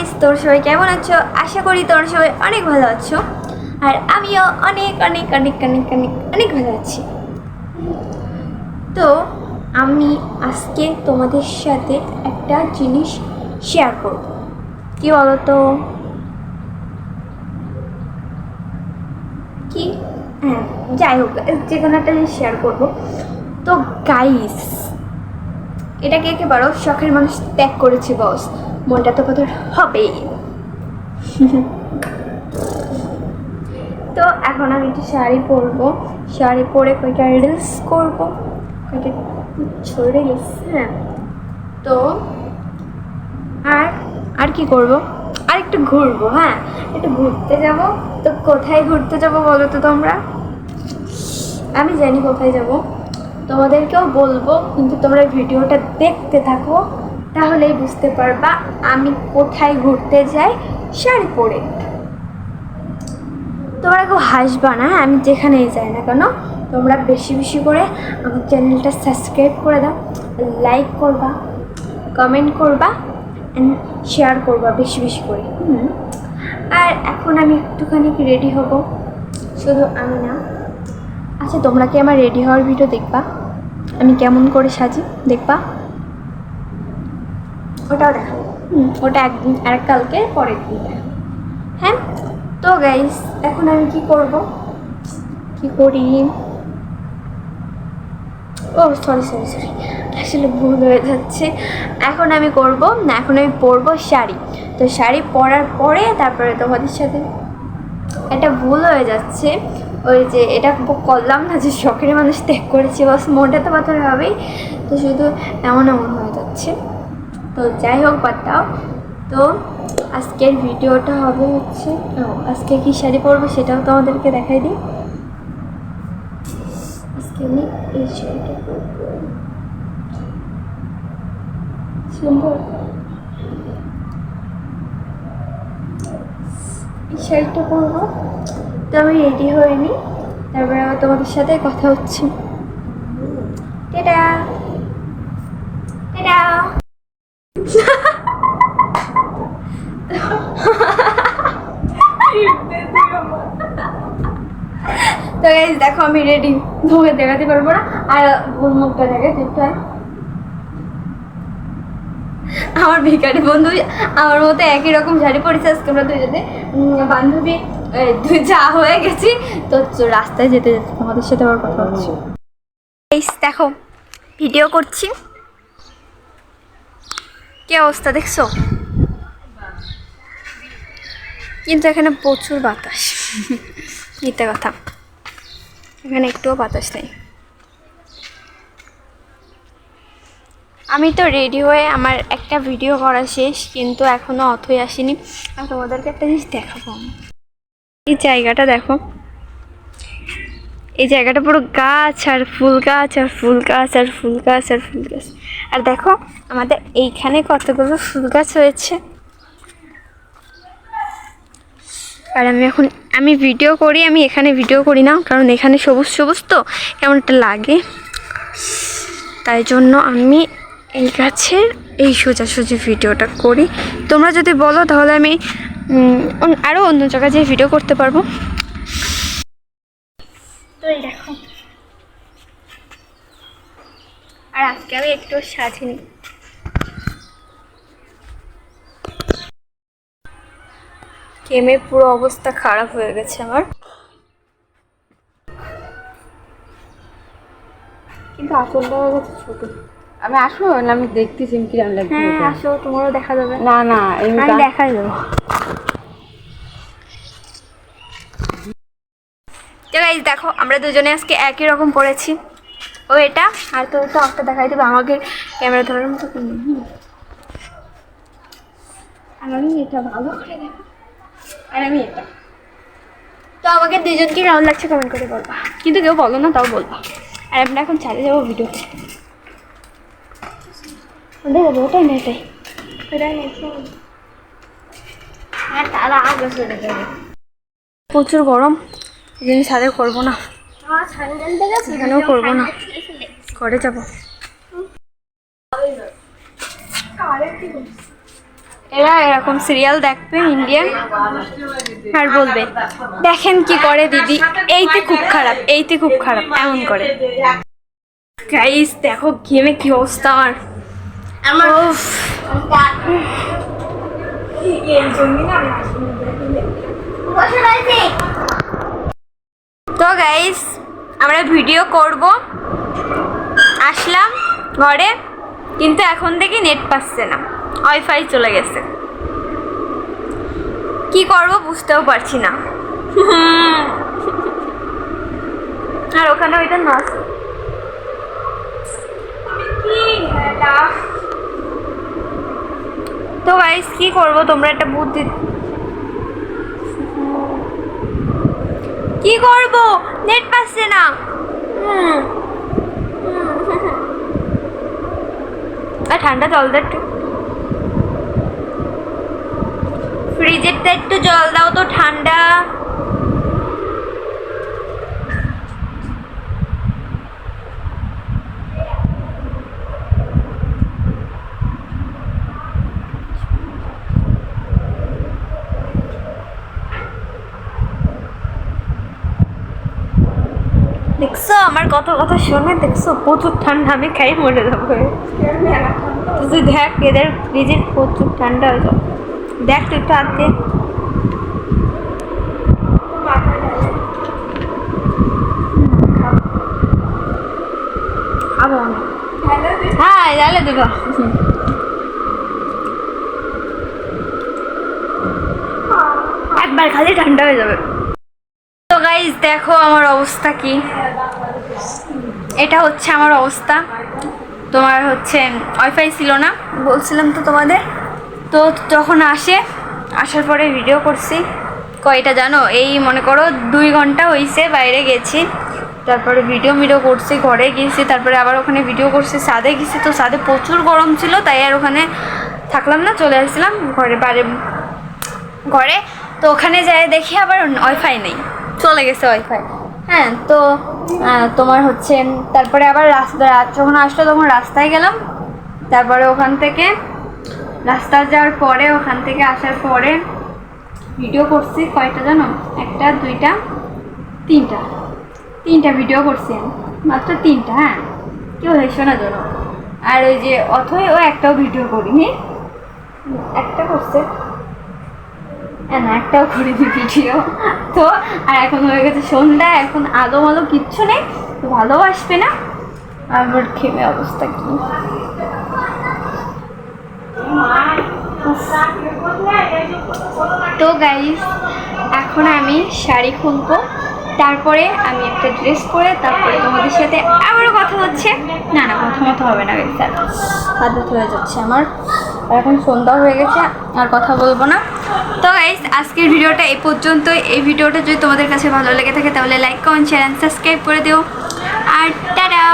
Guys, তোমরা সবাই কেমন আছো? আশা করি তোমরা সবাই অনেক ভালো আছো, আর আমিও অনেক অনেক অনেক অনেক অনেক অনেক ভালো আছি। তো আমি আজকে তোমাদের সাথে একটা জিনিস শেয়ার করব। কি বলো তো? কি? হ্যাঁ, যাই হোক, যে কোনো একটা জিনিস শেয়ার করবো। তো গাইস, এটা কে কে পারো শখের মানুষ ত্যাগ করেছে বস, মনটা তো কথা হবেই। তো এখন আমি একটু শাড়ি পরবো, শাড়ি পরে কয়েকটা রিলস করবো, কয়েকটা রিলস। হ্যাঁ, তো আর আর কি করব? আর একটু ঘুরবো। হ্যাঁ, একটু ঘুরতে যাব। তো কোথায় ঘুরতে যাব বলো তো তোমরা? আমি জানি কোথায় যাব, তোমাদেরকেও বলবো, কিন্তু তোমরা ভিডিওটা দেখতে থাকো, তাহলেই বুঝতে পারবা আমি কোথায় ঘুরতে যাই শাড়ি পরে। তোমরা কেউ হাসবা না, আমি যেখানেই যাই না কেন। তোমরা বেশি বেশি করে আমার চ্যানেলটা সাবস্ক্রাইব করে দাও, লাইক করবা, কমেন্ট করবা অ্যান্ড শেয়ার করবা বেশি বেশি করে। আর এখন আমি একটুখানি রেডি হব, শুধু আমি না। আচ্ছা, তোমরা কি আমার রেডি হওয়ার ভিডিও দেখবা? আমি কেমন করে সাজি দেখবা? ওটাও দেখাবো। ওটা একদিন, আর কালকে পরের দিন দেখাবো। হ্যাঁ, তো গাইস, এখন আমি কি করব, কি করি? ও সরি সরি সরি, আসলে ভুল হয়ে যাচ্ছে। এখন আমি করব না, এখন আমি পরবো শাড়ি। তো শাড়ি পরার পরে তারপরে তোমাদের সাথে, এটা ভুল হয়ে যাচ্ছে, ওই যে এটা করলাম না যে শখের মানুষ ত্যাগ করেছে বস, মনটা তো পাথর হবেই। তো শুধু এমন এমন হয়ে যাচ্ছে। তো যাই হোক, বাতাও। তো আজকের ভিডিওটা হবে হচ্ছে, আজকে কি শাড়ি পরবো সেটাও তোমাদেরকে দেখাই দিই। আজকে আমি এই শাড়িটা পরবো, সুন্দর এই শাড়িটা পরবো। তো আমি রেডি হয়ে নিই, তারপরে আবার তোমাদের সাথে কথা হচ্ছে। Tata tata. তো গাইস দেখো, আমি রেডি, তোমাকে দেখাতে পারবো না। আর মুখটা দেখে চুপটা, আমার ভিখারি বন্ধু আমার মতো একই রকম শাড়ি পরেছে। আজকে আমরা দুজনে বান্ধবী যা হয়ে গেছি। তো রাস্তায় যেতে যেতে তোমাদের সাথে আবার কথা হচ্ছে। দেখো, ভিডিও করছি, কি অবস্থা দেখছো? কিন্তু এখানে প্রচুর বাতাস, মিথ্যা কথা, এখানে একটুও বাতাস নেই। আমি তো রেডি হয়ে আমার একটা ভিডিও করা শেষ, কিন্তু এখনও অথই আসেনি। আর তোমাদেরকে একটা জিনিস দেখাবো। এই জায়গাটা দেখো, এই জায়গাটা পুরো গাছ আর ফুল গাছ আর ফুল গাছ আর ফুল গাছ আর ফুল গাছ। আর দেখো আমাদের এইখানে কতগুলো ফুল গাছ হয়েছে। আর আমি ভিডিও করি, আমি এখানে ভিডিও করি না, কারণ এখানে সবুজ সবুজ তো কেমন একটা লাগে। তাই জন্য আমি এই গাছের এই সোজাসুজি ভিডিওটা করি। তোমরা যদি বলো তাহলে আমি আরও অন্য জায়গায় যেয়ে ভিডিও করতে পারবো। তো এই দেখো, আর আজকে আমি একটু সাজিনি। কেমে পুরো অবস্থা খারাপ হয়ে গেছে আমার, কিন্তু আসলটা হয়ে গেছে ছোট। আমি আসবো না, আমি দেখতেছি কিরম লাগছে। হ্যাঁ আসো, তোমারও দেখা যাবে। না না, আমি দেখাই দেবো। তো গাইস দেখো, আমরা দুজনে আজকে একই রকম পড়েছি। ও এটা, আর তো ওটা একটা দেখাই দেবে আমাকে ক্যামেরা ধরার মতো কিনে। আর আমি এটা ভালো করে দেখো, আর আমি এটা। তো আমাকে দুজনকে কেমন লাগছে কমেন্ট করে বলবা, কিন্তু কেউ বলো না, তাও বলবা। আর আমরা এখন চালিয়ে যাবো ভিডিও। ওটাই যাবো, ওটাই না এটাই, ওটাই না। হ্যাঁ, তারা আগে চলে যাবে। প্রচুর গরম, এই জন্য ছাদে করবো না, এখানেও করবো না, ঘরে যাবো। এরা এরকম সিরিয়াল দেখবে ইন্ডিয়ান আর বলবে দেখেন কি করে দিদি, এইতে খুব খারাপ, এইতে খুব খারাপ, এমন করে। গাইস দেখো গেমে কি অবস্থা আমার। উফ। তো গাইস আমরা ভিডিও করব, আসলাম ঘরে, কিন্তু এখন থেকে নেট পাচ্ছে না, ওয়াইফাই চলে গেছে। কি করব বুঝতেও পারছি না। আর ওখানে ওইটা নাচ তো গাইস কি করব, তোমরা একটা বুদ্ধি, কি করব নেট পাচ্ছে না। ঠান্ডা জল দে একটু, ফ্রিজেরটা একটু জল দাও তো, ঠান্ডা। দেখছো আমার কত কথা শোনে, দেখছো প্রচুর ঠান্ডা, আমি খাই মরে যাবো। তুই দেখ এদের ফ্রিজের প্রচুর ঠান্ডা হয়ে যাবে, দেখ তুই একটু হাত দিয়ে। খাবো না, হ্যাঁ ঢালে দেবো। একবার খালি ঠান্ডা হয়ে যাবে। তো গাইস দেখো আমার অবস্থা কি, এটা হচ্ছে আমার অবস্থা। তোমার হচ্ছে ওয়াইফাই ছিল না বলছিলাম তো তোমাদের, তো যখন আসার পরে ভিডিও করছি কয়টা জানো, এই মনে করো 2 ঘন্টা হয়েছে, বাইরে গেছি, তারপরে ভিডিও করছি, ঘরে গেছি, তারপরে আবার ওখানে ভিডিও করছি, ছাদে গেছি, তো ছাদে প্রচুর গরম ছিল, তাই আর ওখানে থাকলাম না, চলে আসলাম ঘরে। তো ওখানে যাই দেখি আবার ওয়াইফাই নেই, চলে গেছে ওয়াইফাই। হ্যাঁ তো তোমার হচ্ছে তারপরে আবার রাত যখন আসলো তখন রাস্তায় গেলাম, তারপরে ওখান থেকে রাস্তায় যাওয়ার পরে ওখান থেকে আসার পরে ভিডিও করছি কয়টা জানো, 1টা 2টা 3টা ভিডিও করছি আমি, মাত্র 3টা। হ্যাঁ কেউ হেসো না জানো। আর ওই যে অথই ও একটাও ভিডিও করিনি, একটা করছে না, একটাও করিনি ভিডিও। তো আর এখন হয়ে গেছে সন্ধ্যা, এখন আলো কিচ্ছু নেই, তো ভালো আসবে না। আমার খেমে অবস্থা কি। তো গাইস এখন আমি শাড়ি খুলবো, তারপরে আমি একটা ড্রেস পরে তারপরে তোমাদের সাথে আবারও কথা হচ্ছে। না কথা হবে না গাইস, আদত হয়ে যাচ্ছে আমার, এখন সন্ধ্যা হয়ে গেছে, আর কথা বলবো না। তো গাইস আজকের ভিডিওটা এই পর্যন্তই। এই ভিডিওটা যদি তোমাদের কাছে ভালো লেগে থাকে তাহলে like, comment, share and subscribe করে দিও। আর টাটা।